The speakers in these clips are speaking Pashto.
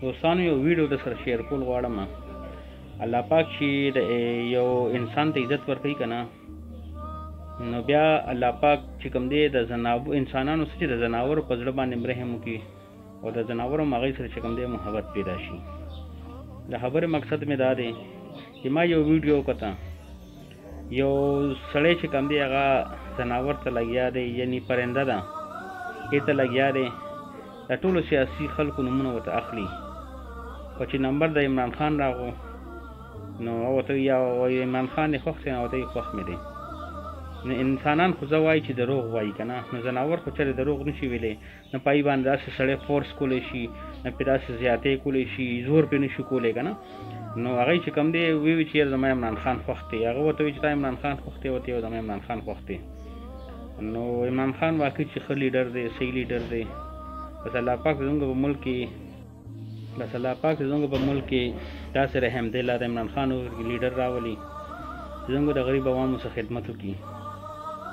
دوستانو یو ویډیو در سره شیر کول غواړم. الله پاک چې د یو انسان ته عزت ورکوي که نه، نو بیا الله پاک چې کوم دی د انسانانو څه چې د ځناورو په زړه باندې رحم وکړي او د ځناورو هم هغوی سره چې کوم دی محبت پیدا شي. د خبرې مقصد مې دا دی چې ما یو ویډیو وکته، یو سړی چې کوم دی هغه ځناور ته لګیا دی، یعنی پرنده ده، هغې ته لګیا دی. د ټولو سیاسي خلکو نومونه ورته اخلي، خو چې نمبر د عمران خان راغو نو ورته یا عمران خان یې خوښ دی، نو ورته یې خوښ مې دی. نو انسانان خو زه وایي چې دروغ وایي که نه، نو ځناور خو چېرې دروغ نشي ویلی، نه په هغې باندې داسې سړی فورس کولی شي، نه پرې داسې زیاتۍ کولی شي، زور پرې نشي کولی که نه. نو هغوی چې کوم دی ویوي چې زما عمران خان خوښ دی، هغه ورته وایي چې تا عمران خان خوښ دی، ورته زما عمران خان خوښ دی. نو عمران خان واقعي چې ښه لیډر دی، صحیح لیډر دی. بس الله پاک زموږ په ملک کې داسې رحم دل د عمران خان لیډر راولي چې زموږ د غریب عوامو څخه خدمت وکړي.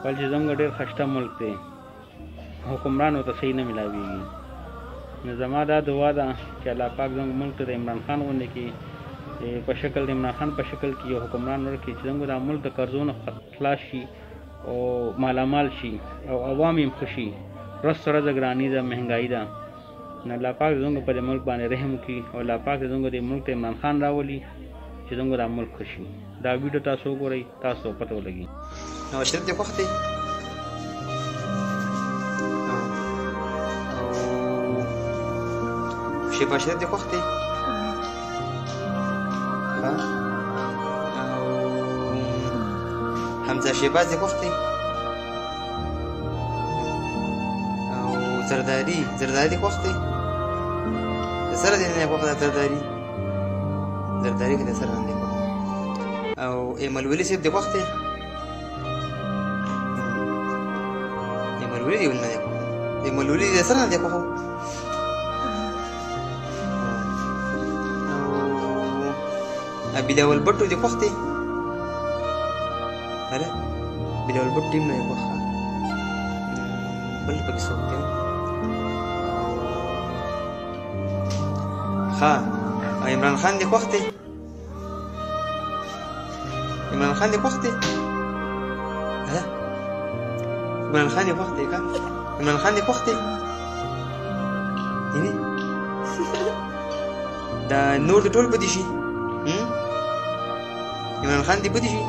ولې چې زموږ ډېر خشته ملک دی، حکمرانو ته صحیح نه میلاویږي. نو زما دا دعا ده چې الله پاک زموږ ملک ته د عمران خان غوندې کې په شکل د عمران خان په شکل کې یو حکمران ورکړي چې زموږ دا ملک د قرضونو خلاص شي او مالامال شي او عوام یې ښه شي. ورځ تر ورځه ګراني ده، مهنګایي ده. نو الله پاک زموږ په دې ملک باندې رحم وکړي او الله پاک زموږ دې ملک ته عمران خان راولي چې زموږ دا ملک ښه شي. دا ویډیو تاسو وګورئ، تاسو پته ولګي. نواز شریف دې خوښ دی او شهباز شریف دې خوښ دی او حمزه شهباز دې خوښ دی او زرداري دې خوښ دی. د سره دې نه خوښ ده زرداري کې د سره نه دی خوښ. او ایمل ولی صاحب دې خوښ دی. ایمل ولی دې سره نه دی خوښ. او بلاول بټو دې خوښ دی. هله بلاول بټ ټیم نه دی خوښ. بل پکې څوک دی ښه. عمران خان دې خوښ دی. عمران خان دې خوښ دی. هله عمران خان دې خوښ دی که عمران خان دې خوښ دی. یعنې دا نور د ټول بدي شي. عمران خان دې بدي شي.